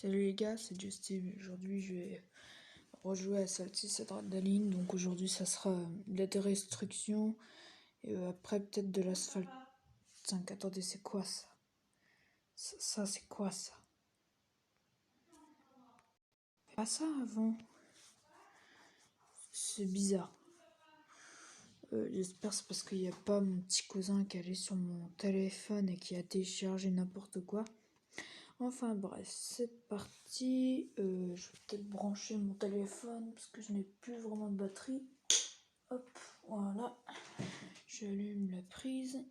Salut les gars, c'est Justin. Aujourd'hui, je vais rejouer à Salty Adrenaline. Donc aujourd'hui, ça sera de la destruction et après peut-être de l'asphalte 5. Attendez, c'est quoi ça? Ça, c'est quoi ça? Pas ça avant. C'est bizarre. J'espère c'est parce qu'il n'y a pas mon petit cousin qui allait sur mon téléphone et qui a téléchargé n'importe quoi. Enfin bref, c'est parti. Je vais peut-être brancher mon téléphone parce que je n'ai plus vraiment de batterie. Hop, voilà. J'allume la prise.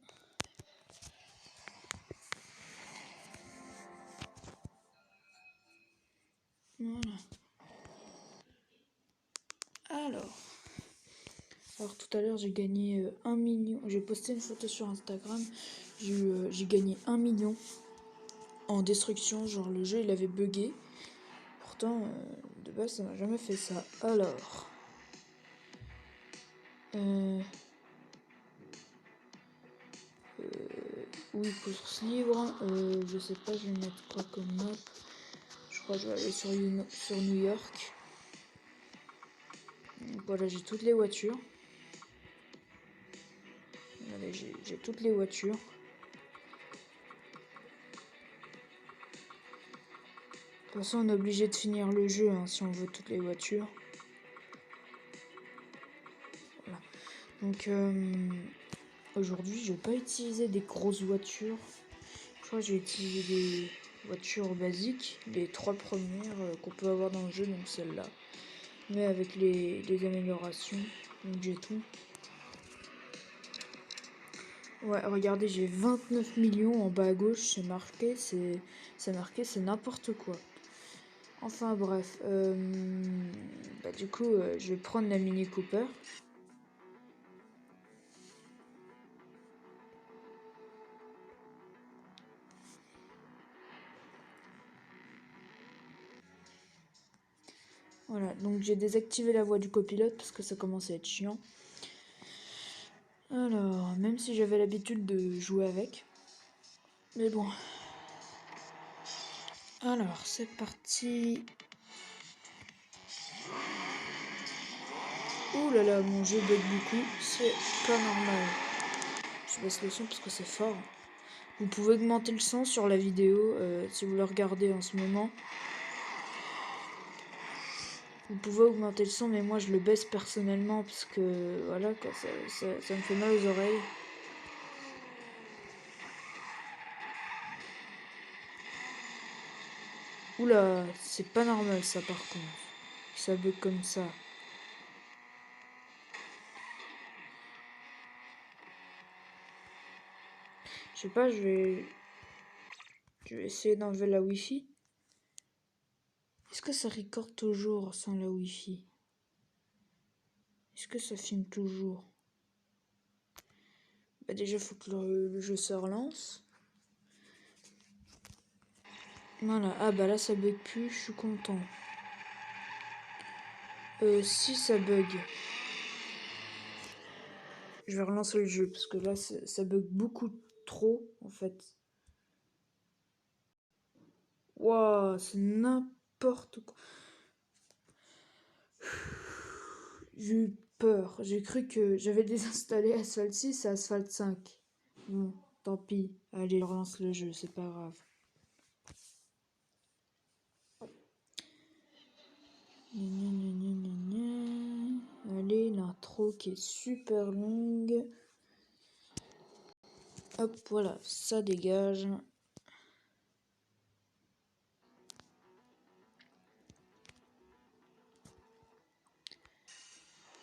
Voilà. Alors tout à l'heure j'ai gagné 1 million. J'ai posté une photo sur Instagram. J'ai gagné 1 million en destruction. Genre le jeu il avait bugué. Pourtant de base ça m'a jamais fait ça. Alors. Oui, course libre. Je sais pas, je vais mettre quoi comme map. Je crois que je vais aller sur New York. Donc, voilà, j'ai toutes les voitures. Allez, j'ai toutes les voitures. De toute façon, on est obligé de finir le jeu hein, si on veut toutes les voitures. Voilà. Donc aujourd'hui, je vais pas utiliser des grosses voitures. Je crois que je vais utiliser des voitures basiques, les 3 premières qu'on peut avoir dans le jeu, donc celle-là. Mais avec les améliorations, donc j'ai tout. Ouais, regardez, j'ai 29 millions en bas à gauche, c'est marqué, c'est n'importe quoi. Enfin bref, du coup, je vais prendre la Mini Cooper. Voilà, donc j'ai désactivé la voix du copilote parce que ça commence à être chiant. Alors, même si j'avais l'habitude de jouer avec. Mais bon. Alors, c'est parti. Ouh là là, mon jeu bug beaucoup. C'est pas normal. Je baisse le son parce que c'est fort. Vous pouvez augmenter le son sur la vidéo si vous le regardez en ce moment. Vous pouvez augmenter le son, mais moi je le baisse personnellement parce que voilà quoi, ça me fait mal aux oreilles. Oula, c'est pas normal ça par contre. Ça bug comme ça. Je sais pas, je vais essayer d'enlever la Wi-Fi. Est-ce que ça recorde toujours sans la Wi-Fi? Est-ce que ça filme toujours? Bah déjà, faut que le jeu se relance. Voilà, ah bah là ça bug plus, je suis content. Si ça bug. Je vais relancer le jeu parce que là ça bug beaucoup trop en fait. Waouh, c'est n'importe quoi. J'ai eu peur. J'ai cru que j'avais désinstallé Asphalt 6 et Asphalt 5. Bon, tant pis. Allez, je relance le jeu, c'est pas grave. Allez, l'intro qui est super longue. Hop, voilà, ça dégage.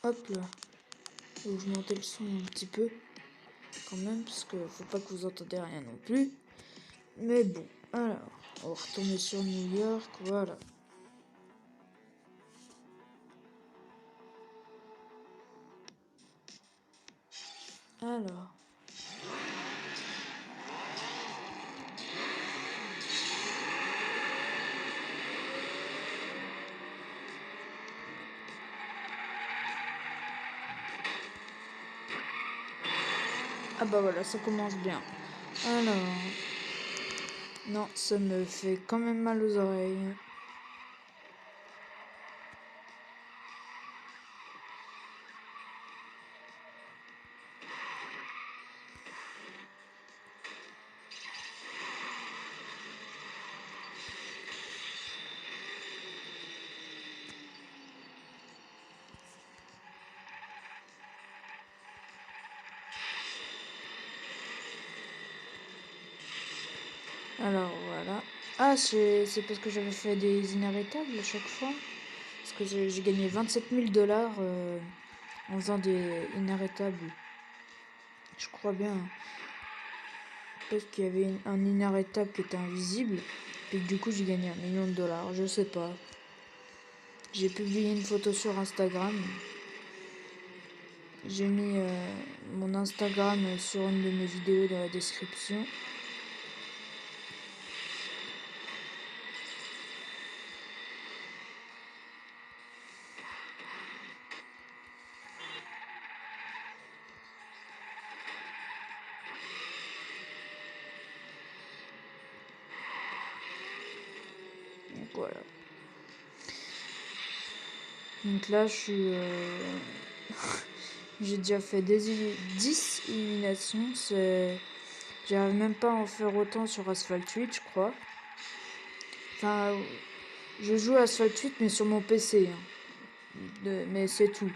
Hop là. Faut augmenter le son un petit peu. Quand même, parce que faut pas que vous entendez rien non plus. Mais bon, alors, on va retourner sur New York, voilà. Alors. Ah bah voilà, ça commence bien. Alors. Non, ça me fait quand même mal aux oreilles. Alors voilà. Ah, c'est parce que j'avais fait des inarrêtables à chaque fois. Parce que j'ai gagné 27 000 dollars en faisant des inarrêtables. Je crois bien. Parce qu'il y avait un inarrêtable qui était invisible. Et du coup, j'ai gagné 1 million de dollars. Je sais pas. J'ai publié une photo sur Instagram. J'ai mis mon Instagram sur une de mes vidéos dans la description. Donc voilà. Donc là, je suis... j'ai déjà fait 10 éliminations. J'arrive même pas à en faire autant sur Asphalt 8, je crois. Enfin, je joue à Asphalt 8, mais sur mon PC. Mais c'est tout.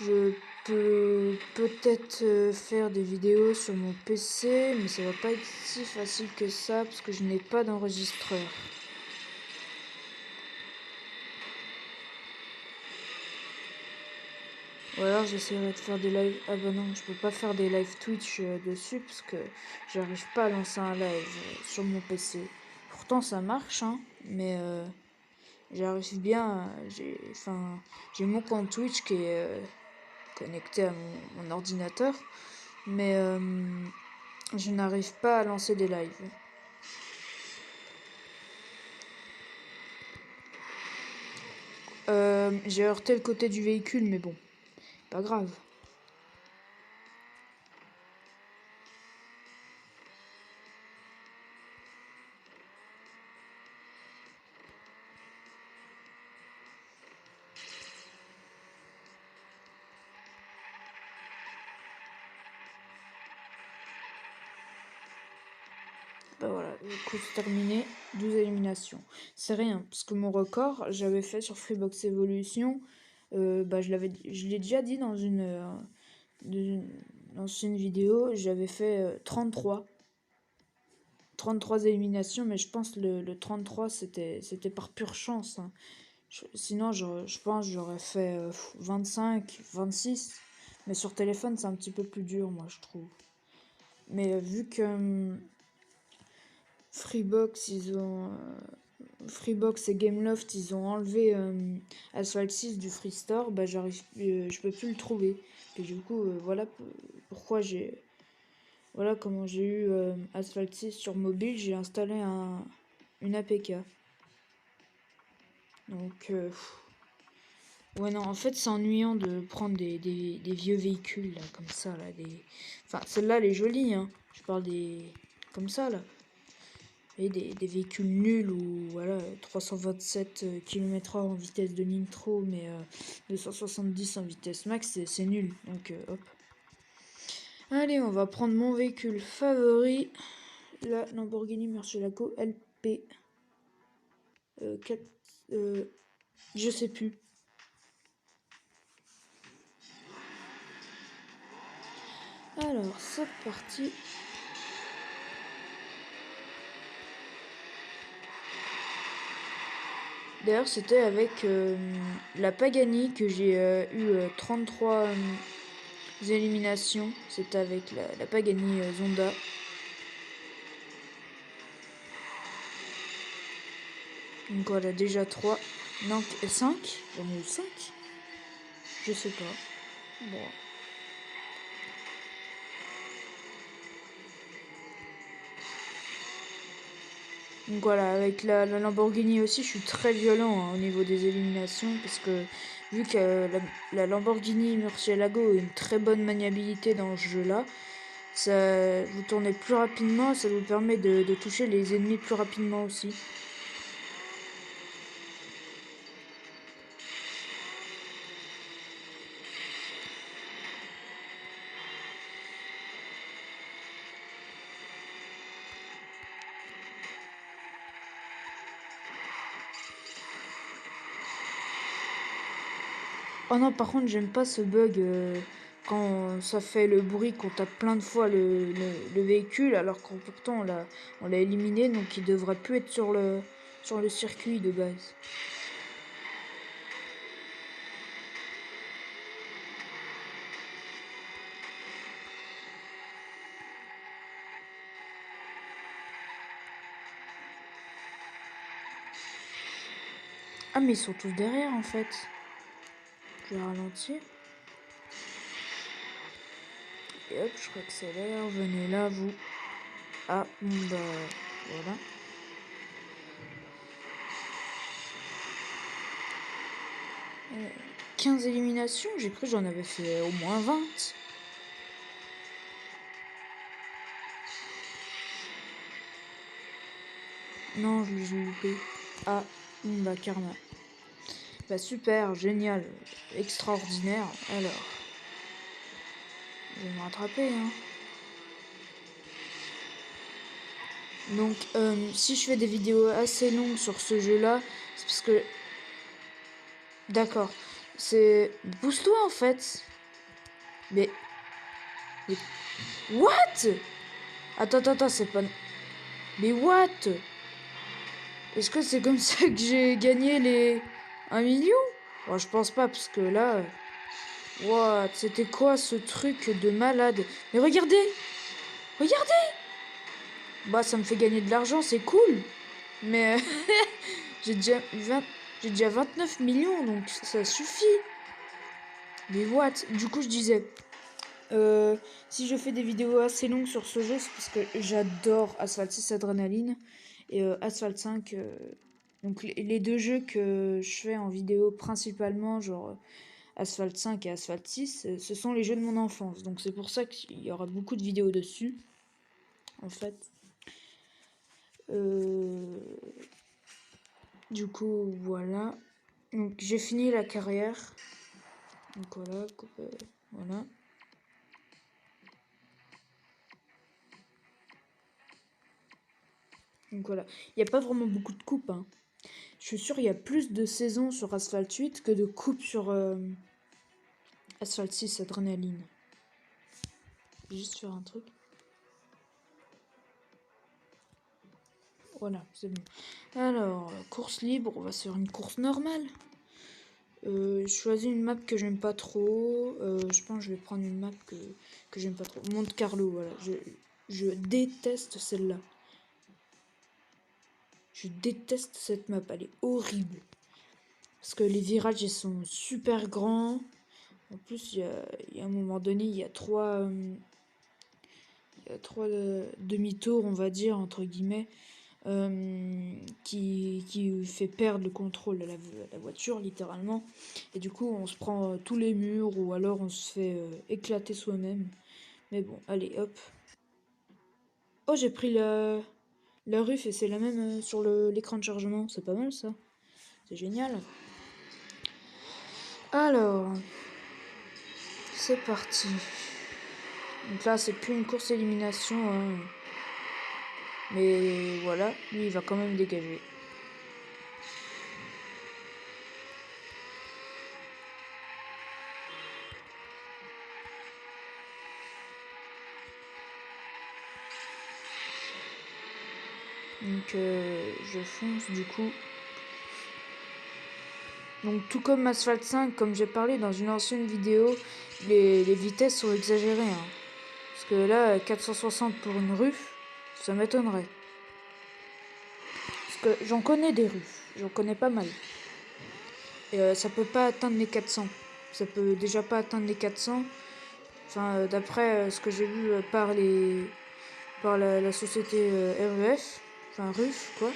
Je peux peut-être faire des vidéos sur mon PC, mais ça va pas être si facile que ça, parce que je n'ai pas d'enregistreur. Ou alors j'essaierai de faire des lives. Ah bah non, je peux pas faire des live Twitch dessus parce que j'arrive pas à lancer un live sur mon PC. Pourtant ça marche, hein, mais j'arrive bien. J'ai mon compte Twitch qui est connecté à mon ordinateur, mais je n'arrive pas à lancer des lives. J'ai heurté le côté du véhicule, mais bon, pas grave. Bah voilà, le coup c'est terminé, 12 éliminations. C'est rien, parce que mon record, j'avais fait sur Freebox Evolution, je l'ai déjà dit dans une ancienne vidéo, j'avais fait 33 éliminations, mais je pense le 33 c'était par pure chance, hein. Sinon, je pense que j'aurais fait 25, 26, mais sur téléphone c'est un petit peu plus dur, moi je trouve. Mais vu que Freebox, Freebox et Gameloft, ils ont enlevé Asphalt 6 du Free Store, bah je peux plus le trouver. Et du coup, voilà pourquoi voilà comment j'ai eu Asphalt 6 sur mobile, j'ai installé une APK. Donc, ouais non, en fait c'est ennuyant de prendre des vieux véhicules là, comme ça là, enfin celle-là elle est jolie, hein. Je parle des comme ça là. Et des véhicules nuls ou voilà 327 km/h en vitesse de nitro mais 270 en vitesse max, c'est nul. Donc hop. Allez, on va prendre mon véhicule favori, la Lamborghini Murcielago LP 4, je sais plus. Alors c'est parti. D'ailleurs, c'était avec la Pagani que j'ai eu 33 éliminations. C'était avec la Pagani Zonda. Donc voilà, déjà 3. Non, 5. J'en ai eu 5. Je sais pas. Bon. Donc voilà, avec la Lamborghini aussi, je suis très violent hein, au niveau des éliminations. Parce que vu que la Lamborghini Murcielago a une très bonne maniabilité dans ce jeu-là, Ça, vous tournez plus rapidement, ça vous permet de toucher les ennemis plus rapidement aussi. Oh non, par contre, j'aime pas ce bug quand ça fait le bruit qu'on tape plein de fois le véhicule, alors que pourtant on l'a éliminé, donc il devrait plus être sur le circuit de base. Ah, mais ils sont tous derrière en fait. Je vais ralentir. Et hop, je réaccélère. Venez là, vous. Ah, bah, voilà. Euh, 15 éliminations, j'ai cru que j'en avais fait au moins 20. Non, je l'ai loupé. Ah, bah, karma. Bah, super, génial, extraordinaire. Alors, je vais me rattraper, hein. Donc, si je fais des vidéos assez longues sur ce jeu-là, c'est parce que... D'accord. C'est... Pousse-toi, en fait. Mais... What? Attends, c'est pas... Mais what? Est-ce que c'est comme ça que j'ai gagné les 1 million? Bon, je pense pas, parce que là... What? C'était quoi ce truc de malade? Mais regardez! Regardez! Bah, ça me fait gagner de l'argent, c'est cool! Mais j'ai déjà 29 millions, donc ça suffit. Mais what? Du coup, je disais... si je fais des vidéos assez longues sur ce jeu, c'est parce que j'adore Asphalt 6 Adrenaline et Asphalt 5. Donc les deux jeux que je fais en vidéo principalement, genre Asphalt 5 et Asphalt 6, ce sont les jeux de mon enfance. Donc c'est pour ça qu'il y aura beaucoup de vidéos dessus, en fait. Du coup, voilà. Donc j'ai fini la carrière. Donc voilà, voilà. 'Donc voilà, il n'y a pas vraiment beaucoup de coupes, hein. Je suis sûre il y a plus de saisons sur Asphalt 8 que de coupes sur Asphalt 6 Adrenaline. Je vais juste faire un truc. Voilà, c'est bon. Alors, course libre, on va se faire une course normale. Je choisis une map que j'aime pas trop. Je pense que je vais prendre une map que j'aime pas trop. Monte Carlo, voilà. Je déteste celle-là. Je déteste cette map, elle est horrible. Parce que les virages, ils sont super grands. En plus, il y a un moment donné, il y a trois demi-tours, on va dire, entre guillemets, qui fait perdre le contrôle de la voiture, littéralement. Et du coup, on se prend tous les murs ou alors on se fait éclater soi-même. Mais bon, allez, hop. Oh, j'ai pris la ruf et c'est la même sur l'écran de chargement. C'est pas mal, ça. C'est génial. Alors, c'est parti. Donc là, c'est plus une course élimination, hein. Mais voilà, lui, il va quand même dégager. Donc je fonce du coup. Donc tout comme Asphalt 5, comme j'ai parlé dans une ancienne vidéo, les vitesses sont exagérées, hein. Parce que là, 460 pour une ruf, ça m'étonnerait. Parce que j'en connais des rufs, j'en connais pas mal. Et ça peut pas atteindre les 400. Ça peut déjà pas atteindre les 400. Enfin, d'après ce que j'ai vu par la société REF, enfin RUF, quoi.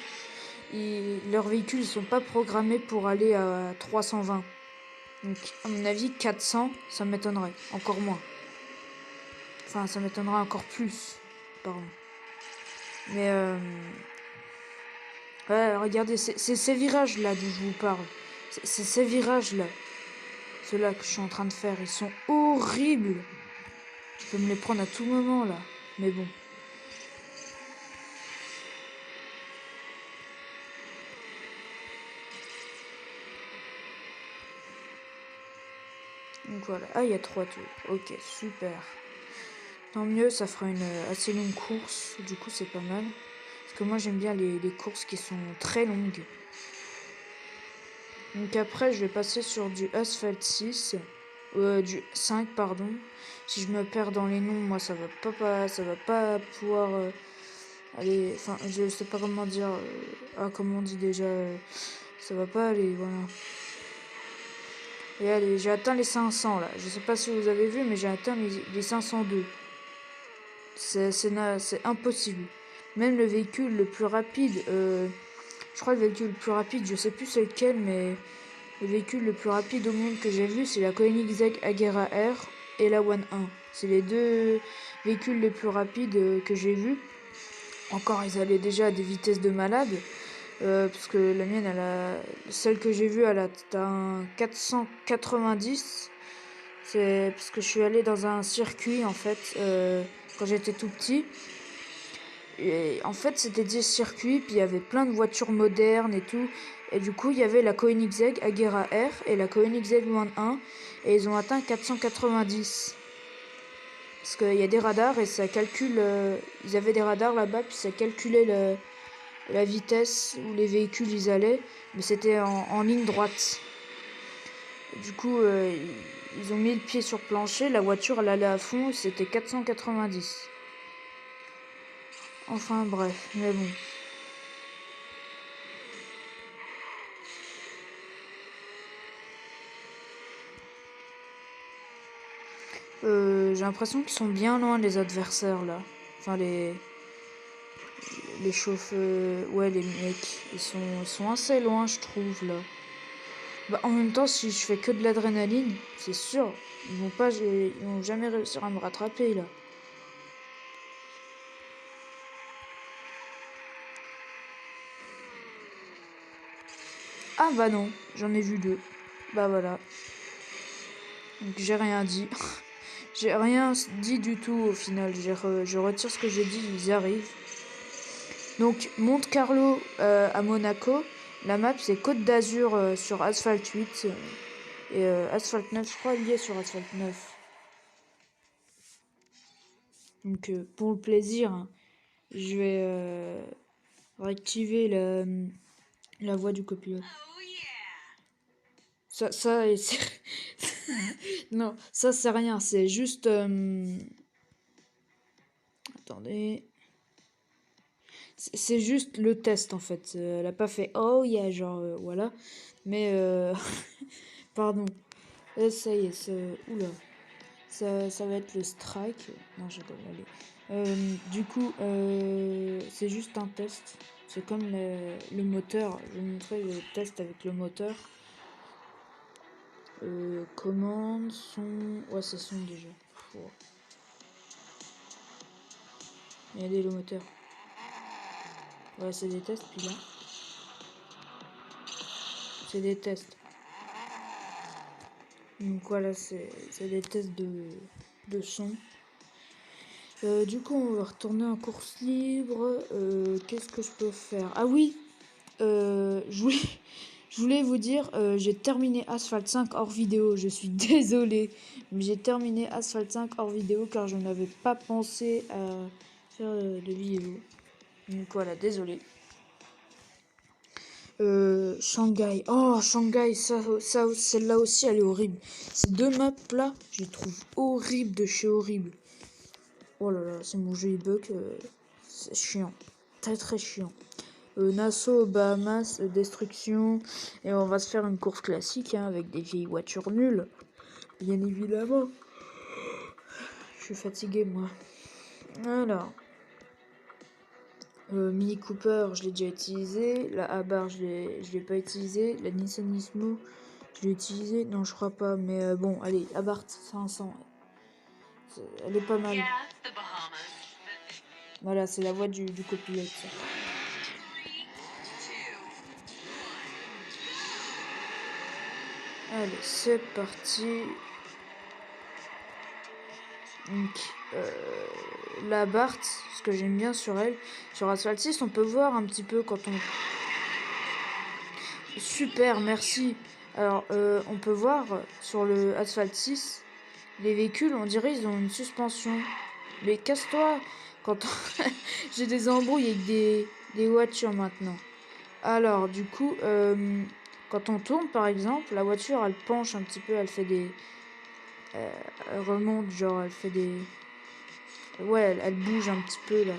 Leurs véhicules, ils sont pas programmés pour aller à 320. Donc, à mon avis, 400, ça m'étonnerait. Encore moins. Enfin, ça m'étonnera encore plus. Pardon. Mais ouais, regardez, c'est ces virages-là dont je vous parle. C'est ces virages-là. Ceux-là que je suis en train de faire, ils sont horribles. Je peux me les prendre à tout moment, là. Mais bon. Donc voilà. Ah, il y a 3 tours. Ok, super. Tant mieux, ça fera une assez longue course. Du coup, c'est pas mal. Parce que moi, j'aime bien les courses qui sont très longues. Donc après, je vais passer sur du Asphalt 6. Du 5, pardon. Si je me perds dans les noms, moi, ça va pas pouvoir aller... Enfin, je sais pas comment dire... comment on dit déjà... ça va pas aller, voilà. Et allez, j'ai atteint les 500, là. Je sais pas si vous avez vu, mais j'ai atteint les 502. C'est impossible. Même le véhicule le plus rapide... je crois le véhicule le plus rapide, je sais plus c'est lequel, mais... Le véhicule le plus rapide au monde que j'ai vu, c'est la Koenigsegg Agera R et la One 1. C'est les deux véhicules les plus rapides que j'ai vus. Encore, ils allaient déjà à des vitesses de malade. Parce que la mienne, celle que j'ai vue, elle a un 490. C'est parce que je suis allée dans un circuit, en fait, quand j'étais tout petit. Et en fait, c'était des circuits, puis il y avait plein de voitures modernes et tout. Et du coup, il y avait la Koenigsegg Agera R et la Koenigsegg One 1. Et ils ont atteint 490. Parce qu'il y a des radars et ça calcule... ils avaient des radars là-bas, puis ça calculait la vitesse où les véhicules ils allaient. Mais c'était en ligne droite. Et du coup, ils ont mis le pied sur le plancher. La voiture, elle allait à fond. C'était 490. Enfin, bref. Mais bon. J'ai l'impression qu'ils sont bien loin les adversaires là. Enfin les chauffeurs, ouais les mecs, ils sont assez loin je trouve là. Bah, en même temps si je fais que de l'adrénaline, c'est sûr, ils vont jamais réussir à me rattraper là. Ah bah non, j'en ai vu 2. Bah voilà. Donc j'ai rien dit. J'ai rien dit du tout au final. Je retire ce que j'ai dit, ils arrivent. Donc Monte Carlo à Monaco, la map c'est Côte d'Azur sur Asphalt 8 et Asphalt 9, je crois il y est sur Asphalt 9. Donc pour le plaisir, hein, je vais réactiver la voix du copilote. Ça non, ça c'est rien, c'est juste... Attendez... C'est juste le test en fait. Elle a pas fait oh yeah, genre voilà. Mais pardon. Ça y est, oula. Ça va être le strike. Non, je dois aller. Du coup, c'est juste un test. C'est comme le moteur. Je vais vous montrer le test avec le moteur. Commande, son... Ouais, c'est son déjà. Oh. Regardez le moteur. Ouais, c'est des tests, puis là. C'est des tests. Donc voilà, c'est des tests de son. Du coup, on va retourner en course libre. Qu'est-ce que je peux faire? Ah oui, je voulais vous dire, j'ai terminé Asphalt 5 hors vidéo. Je suis désolée, mais j'ai terminé Asphalt 5 hors vidéo car je n'avais pas pensé à faire de vidéo. Donc voilà, désolée. Shanghai. Oh, Shanghai, celle-là aussi, elle est horrible. Ces deux maps-là, je les trouve horribles de chez horrible. Oh là là, c'est mon jeu bug. C'est chiant. Très très chiant. Nassau, Bahamas, destruction. Et on va se faire une course classique hein, avec des vieilles voitures nulles. Bien évidemment. Je suis fatiguée moi. Alors. Mini Cooper, je l'ai déjà utilisé. La Abarth, je l'ai pas utilisé. La Nissan Nismo, je l'ai utilisé. Non, je crois pas. Mais bon, allez, Abarth 500. Elle est pas mal. Voilà, c'est la voix du copilote. Ça. Allez, c'est parti. Donc, la Bart, ce que j'aime bien sur elle, sur Asphalt 6, on peut voir un petit peu quand on... Super, merci. Alors, on peut voir sur le Asphalt 6, les véhicules, on dirait ils ont une suspension. Mais casse-toi quand on... J'ai des embrouilles avec des voitures maintenant. Alors, du coup, quand on tourne, par exemple, la voiture, elle penche un petit peu, elle fait des... elle remonte, genre, elle fait des... Ouais, elle bouge un petit peu, là.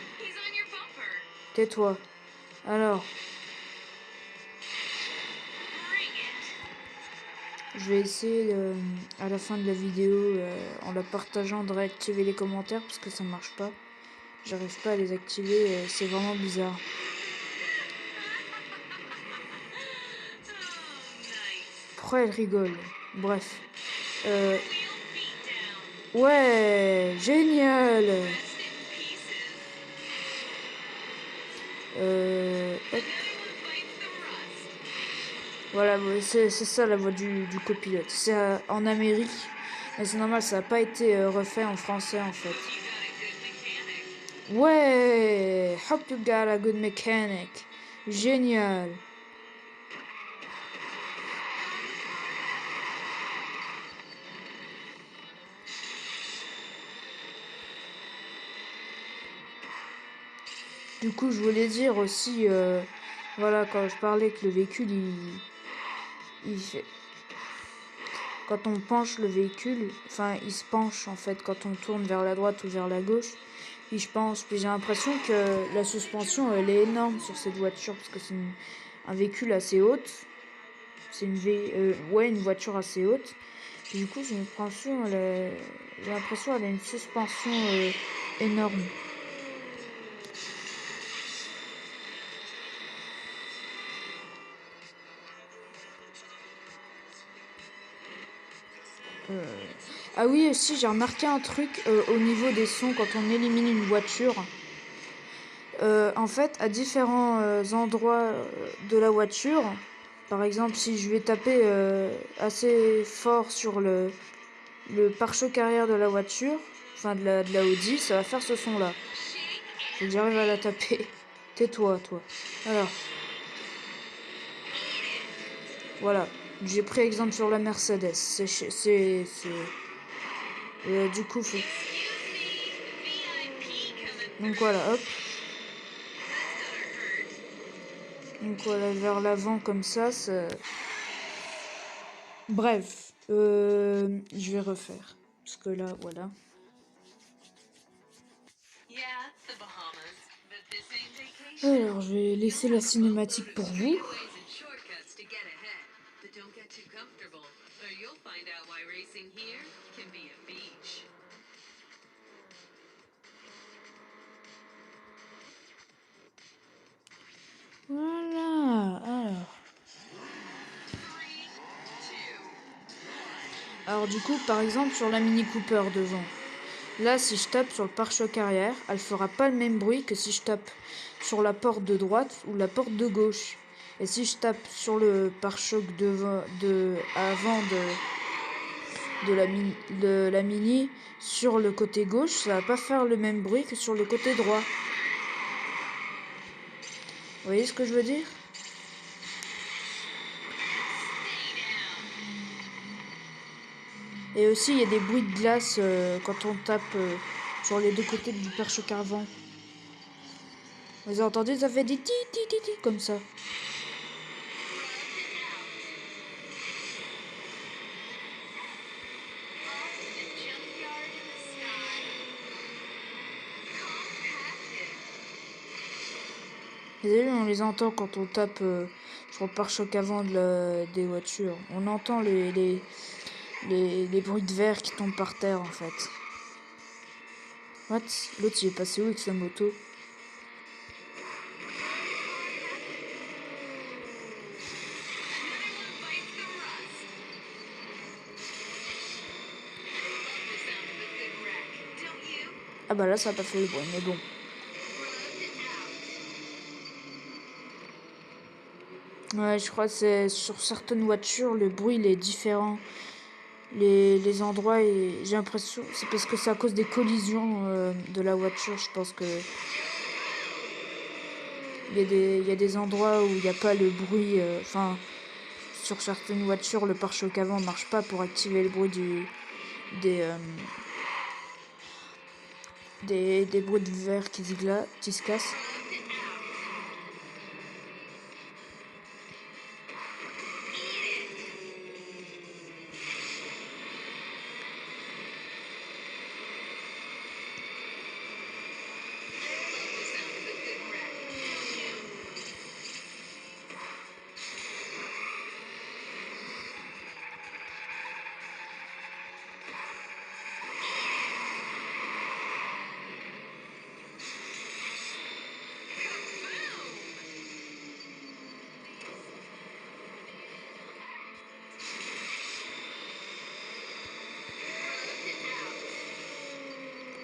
Tais-toi. Alors, je vais essayer, à la fin de la vidéo, en la partageant, de réactiver les commentaires, parce que ça marche pas. J'arrive pas à les activer, c'est vraiment bizarre. Pourquoi elle rigole? Bref. Ouais, génial. Hop. Voilà, c'est ça la voix du copilote. C'est en Amérique, mais c'est normal, ça n'a pas été refait en français en fait. Ouais, hope you got a good mechanic. Génial. Du coup, je voulais dire aussi, voilà, quand je parlais que le véhicule, il fait... Quand on penche le véhicule, enfin, il se penche en fait quand on tourne vers la droite ou vers la gauche. Et je pense, puis j'ai l'impression que la suspension, elle est énorme sur cette voiture parce que c'est un véhicule assez haute. C'est une voiture assez haute. Et du coup, j'ai l'impression, elle a une suspension énorme. Ah oui, aussi, j'ai remarqué un truc au niveau des sons quand on élimine une voiture. En fait, à différents endroits de la voiture, par exemple, si je vais taper assez fort sur le pare-choc arrière de la voiture, enfin de la Audi, ça va faire ce son-là. Faut que j'arrive à la taper. Tais-toi, toi. Alors, voilà. J'ai pris exemple sur la Mercedes. Du coup, faut... Donc voilà, hop. Donc voilà, vers l'avant comme ça. Bref, je vais refaire. Parce que là, voilà. Alors, je vais laisser la cinématique pour vous. Voilà, alors du coup, par exemple, sur la Mini Cooper devant. Là, si je tape sur le pare-choc arrière, elle fera pas le même bruit que si je tape sur la porte de droite ou la porte de gauche. Et si je tape sur le pare-choc avant de la Mini sur le côté gauche, ça va pas faire le même bruit que sur le côté droit. Vous voyez ce que je veux dire? Et aussi, il y a des bruits de glace quand on tape sur les deux côtés du pare-choc avant. Vous avez entendu, ça fait des ti ti ti ti comme ça. Désolé, on les entend quand on tape sur le pare-choc avant des voitures. On entend les bruits de verre qui tombent par terre en fait. What? L'autre il est passé où avec sa moto? Ah bah là, ça a pas fait le bruit, mais bon. Ouais, je crois que c'est sur certaines voitures, le bruit il est différent. Les endroits, j'ai l'impression, c'est parce que c'est à cause des collisions de la voiture. Je pense que il y a des endroits où il n'y a pas le bruit. Enfin, sur certaines voitures, le pare-choc avant marche pas pour activer le bruit des, euh, des bruits de verre qui se cassent.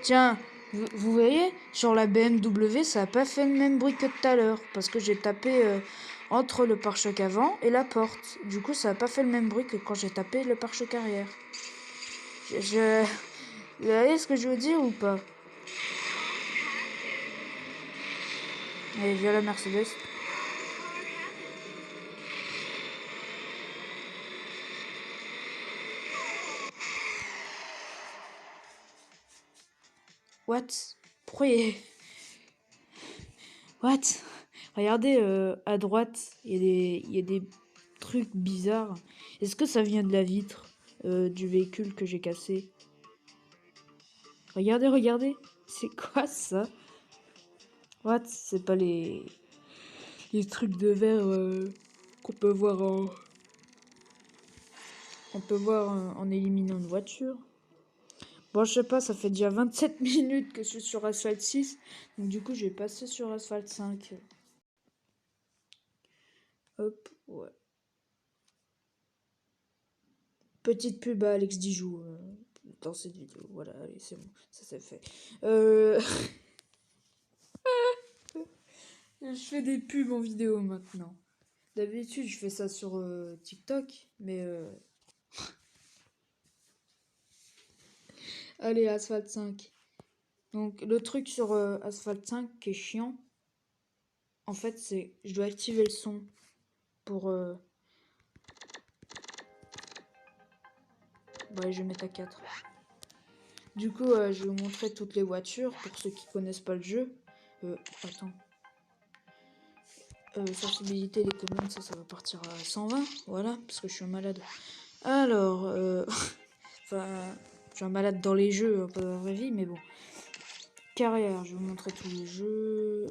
Tiens, vous voyez, sur la BMW, ça a pas fait le même bruit que tout à l'heure, parce que j'ai tapé entre le pare-choc avant et la porte. Du coup, ça a pas fait le même bruit que quand j'ai tapé le pare-choc arrière. Vous voyez ce que je veux dire ou pas? Allez, viens la Mercedes. What? Pourquoi What? Regardez, à droite, il y a des trucs bizarres. Est-ce que ça vient de la vitre du véhicule que j'ai cassé? Regardez, regardez. C'est quoi ça? What? C'est pas les trucs de verre qu'on peut voir on peut voir en éliminant une voiture. Bon, je sais pas, ça fait déjà 27 minutes que je suis sur Asphalt 6. Donc du coup, je vais passer sur Asphalt 5. Hop, ouais. Petite pub à Alex Dijoux dans cette vidéo. Voilà, allez, c'est bon, ça c'est fait. Je fais des pubs en vidéo maintenant. D'habitude, je fais ça sur TikTok, mais allez, Asphalt 5. Donc, le truc sur Asphalt 5 qui est chiant, en fait, c'est je dois activer le son pour. Ouais, je vais mettre à 4. Du coup, je vais vous montrer toutes les voitures pour ceux qui connaissent pas le jeu. Attends. Sensibilité des commandes, ça va partir à 120. Voilà, parce que je suis un malade. Alors, enfin, je suis un malade dans les jeux, pas dans la vraie vie, mais bon. Carrière, je vais vous montrer tous les jeux.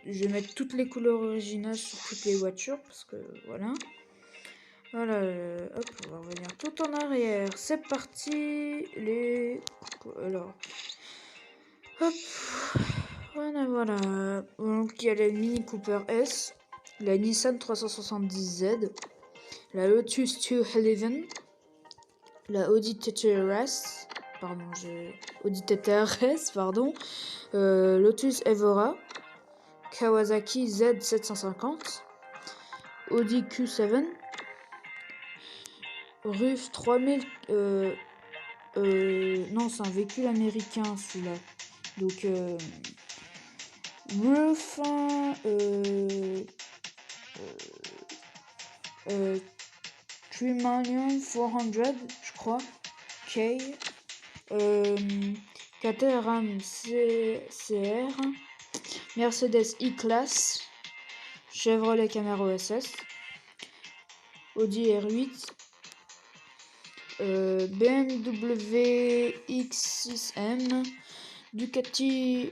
Je vais mettre toutes les couleurs originales sur toutes les voitures, parce que voilà. Voilà, hop, on va revenir tout en arrière. C'est parti. Alors, hop. Voilà. Donc, il y a la Mini Cooper S, la Nissan 370Z, la Lotus 211, la Audi TTRS, Audi TTRS, pardon, Lotus Evora, Kawasaki Z750, Audi Q7, RUF 3000, non, c'est un véhicule américain celui-là. Donc, RUF 3,400,000, je crois, K, Caterham CR, Mercedes E-Class, Chevrolet Camaro SS, Audi R8, BMW X6M, Ducati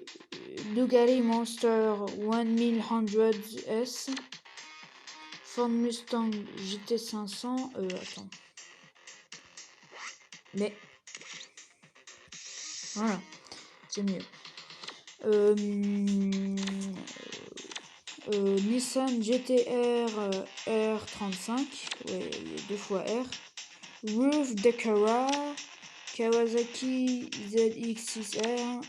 Monster 1100S, Ford Mustang GT500, attends. Mais voilà, c'est mieux. Nissan GT-R R35, ouais, il y a 2 fois R. Roof Decora, Kawasaki ZX6R,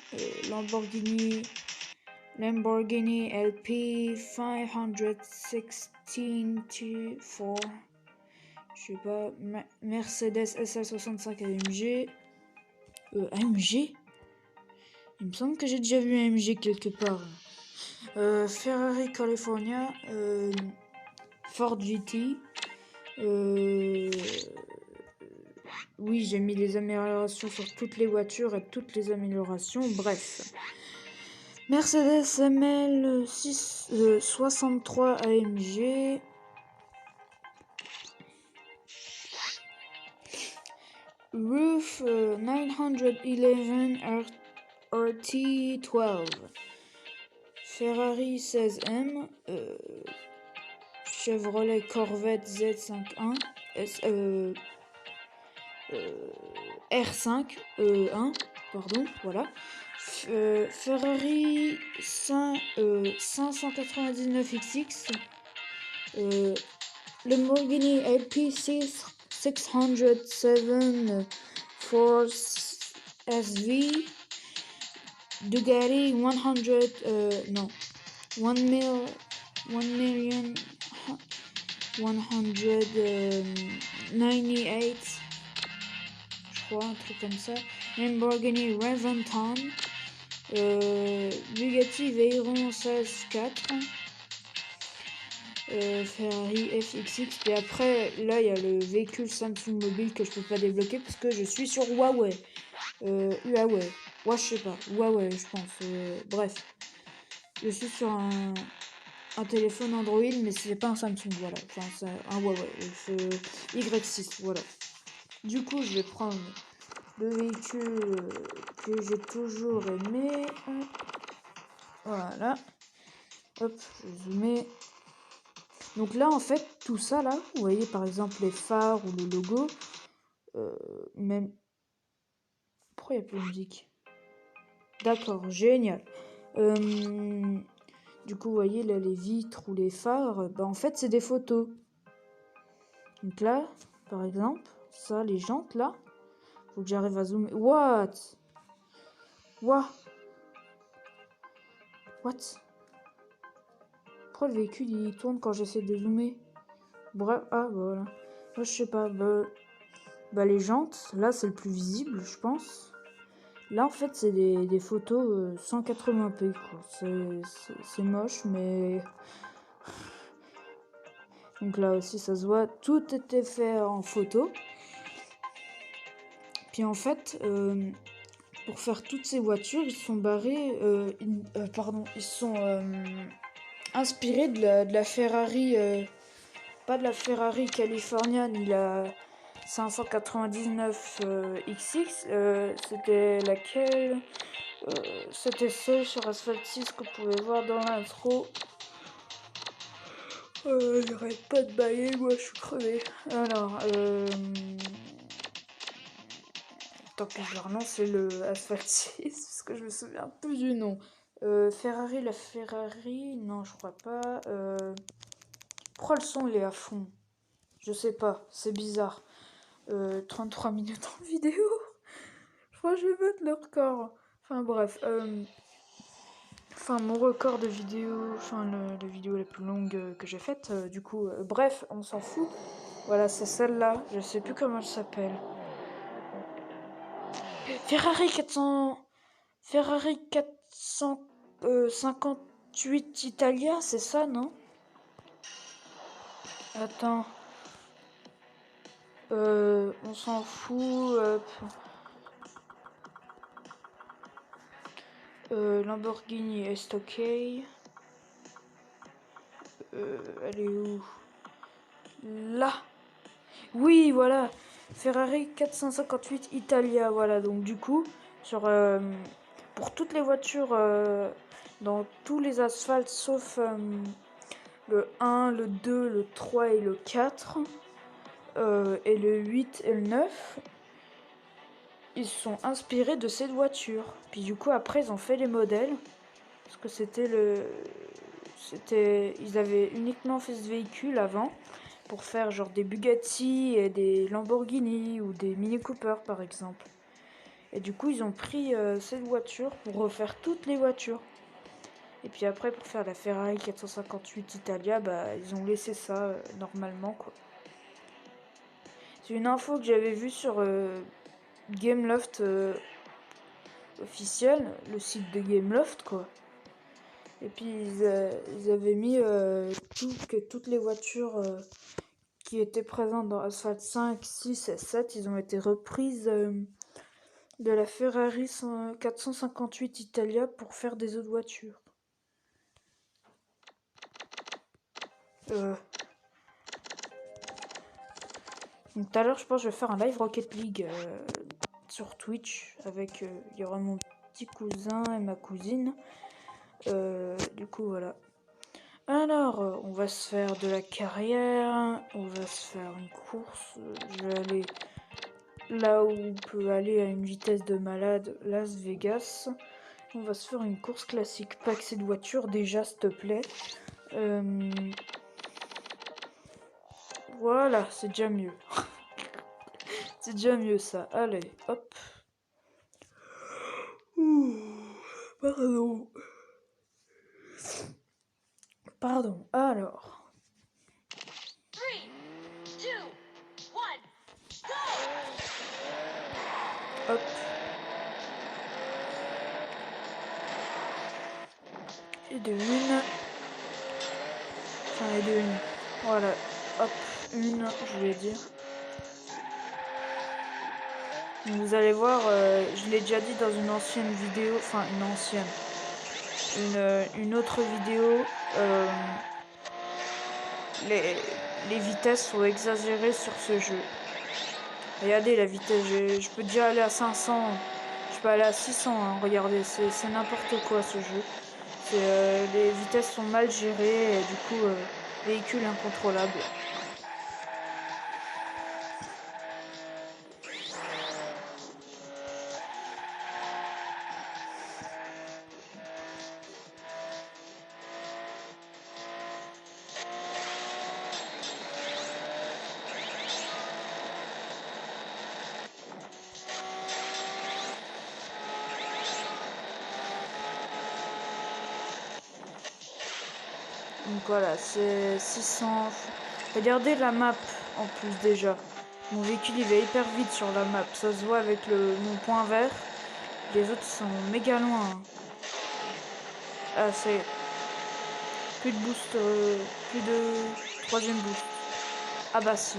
Lamborghini LP 516-4, je sais pas, Mercedes SL65 AMG, AMG? Il me semble que j'ai déjà vu un AMG quelque part. Ferrari California, Ford GT, oui, j'ai mis les améliorations sur toutes les voitures et toutes les améliorations, bref. Mercedes ML 63 AMG. Roof 911 RT12. Ferrari 16M. Chevrolet Corvette Z51. R5 1, pardon, voilà. Ferrari 599XX, Lamborghini LP6 607 Force SV, Bugatti 1 million 198, je crois, un truc comme ça. Lamborghini Reventon, Bugatti Veyron 16-4, Ferrari FXX. Et après, là, il y a le véhicule Samsung Mobile que je peux pas débloquer parce que je suis sur Huawei. Huawei. Ouais, je sais pas. Huawei, je pense. Bref. Je suis sur un téléphone Android, mais c'est pas un Samsung, voilà. Enfin, c'est un Huawei. Y6, voilà. Du coup, je vais prendre le véhicule que j'ai toujours aimé. Voilà. Hop, je zoome. Donc là, en fait, tout ça, là, vous voyez, par exemple, les phares ou le logo, même... Pourquoi il n'y a plus de musique? D'accord, génial. Du coup, vous voyez, là, les vitres ou les phares, bah, en fait, c'est des photos. Donc là, par exemple, ça, les jantes, là, faut que j'arrive à zoomer. What? Pourquoi le véhicule il tourne quand j'essaie de zoomer? Bref, ah bah voilà. Moi je sais pas. Bah les jantes, là c'est le plus visible, je pense. Là en fait c'est des photos 180p quoi. C'est moche mais. Donc là aussi ça se voit, tout était fait en photo. Puis en fait, pour faire toutes ces voitures, ils sont barrés. Ils sont inspirés de la Ferrari. Pas de la Ferrari California ni la 599 XX. C'était laquelle? C'était celle sur Asphalt 6 que vous pouvez voir dans l'intro. J'arrête pas de bailler, moi je suis crevé. Alors, tant que je relance, c'est le Asphalt 6 parce que je me souviens plus du nom. Ferrari, la Ferrari, non, je crois pas. Pourquoi le son il est à fond? Je sais pas, c'est bizarre. 33 minutes en vidéo. Je crois que je vais battre le record. Enfin bref. Mon record de vidéo. Enfin, la vidéo la plus longue que j'ai faite. Du coup, bref, on s'en fout. Voilà, c'est celle-là. Je sais plus comment elle s'appelle. Ferrari 458 Italia, c'est ça, non? Attends. On s'en fout. Lamborghini est ok. Elle est où? Là. Oui, voilà. Ferrari 458 Italia. Voilà, donc du coup, pour toutes les voitures dans tous les asphaltes sauf le 1, le 2, le 3 et le 4, et le 8 et le 9, ils sont inspirés de cette voiture. Puis du coup, après, ils ont fait les modèles. Parce que ils avaient uniquement fait ce véhicule avant pour faire genre des Bugatti et des Lamborghini ou des Mini Cooper par exemple. Et du coup, ils ont pris cette voiture pour refaire toutes les voitures. Et puis après, pour faire la Ferrari 458 Italia, bah, ils ont laissé ça normalement, quoi. C'est une info que j'avais vue sur Gameloft officiel, le site de Gameloft, quoi. Et puis ils avaient mis que toutes les voitures qui étaient présentes dans Asphalt 5, 6 et 7, ils ont été reprises de la Ferrari 458 Italia pour faire des autres voitures. Donc tout à l'heure, je pense que je vais faire un live Rocket League sur Twitch avec il y aura mon petit cousin et ma cousine. Du coup, voilà. Alors, on va se faire de la carrière, on va se faire une course. Je vais aller là où on peut aller à une vitesse de malade, Las Vegas. On va se faire une course classique. Pas que cette voiture déjà, s'il te plaît. Voilà, c'est déjà mieux. C'est déjà mieux ça. Allez, hop. Pardon. Pardon. Alors. 3, 2, 1, go! Hop. Et de une. Enfin, et de une. Voilà. Hop. Une, je voulais dire. Vous allez voir, je l'ai déjà dit dans une ancienne vidéo. Enfin, une ancienne. Une autre vidéo. Les vitesses sont exagérées sur ce jeu. Regardez la vitesse, je peux déjà aller à 500, je peux aller à 600, hein. Regardez, c'est n'importe quoi ce jeu. Les vitesses sont mal gérées et du coup, véhicule incontrôlable. Donc voilà, c'est 600. Regardez la map en plus déjà. Mon véhicule il va hyper vite sur la map. Ça se voit avec mon point vert. Les autres sont méga loin. Ah, c'est plus de boost, plus de troisième boost. Ah bah si.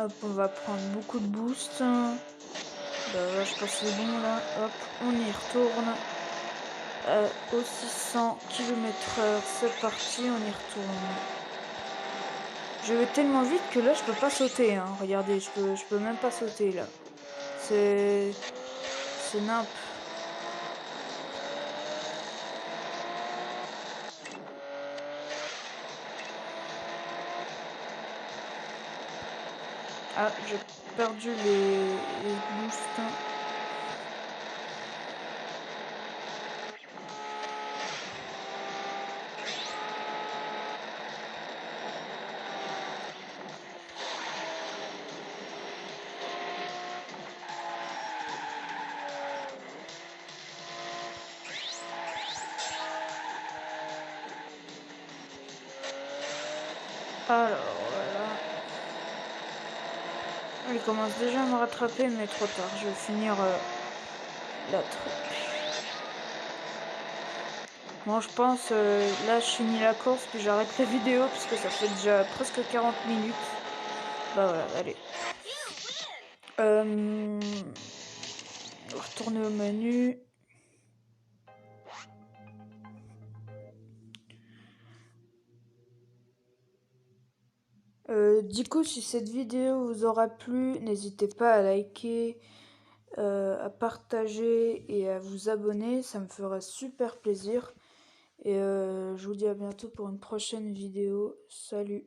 Hop, on va prendre beaucoup de boost. Bah là, je pense que c'est bon là. Hop, on y retourne. Au 600 km/h, c'est parti, on y retourne. Je vais tellement vite que là, je peux pas sauter. Hein. Regardez, je peux même pas sauter là. C'est nimp. Ah, j'ai perdu les boosts. Alors, voilà. Il commence déjà à me rattraper, mais trop tard. Je vais finir la truc. Bon, je pense, là, je finis la course, puis j'arrête la vidéo, puisque ça fait déjà presque 40 minutes. Bah voilà, allez. Retourner au menu. Du coup, si cette vidéo vous aura plu, n'hésitez pas à liker, à partager et à vous abonner, ça me fera super plaisir. Et je vous dis à bientôt pour une prochaine vidéo. Salut!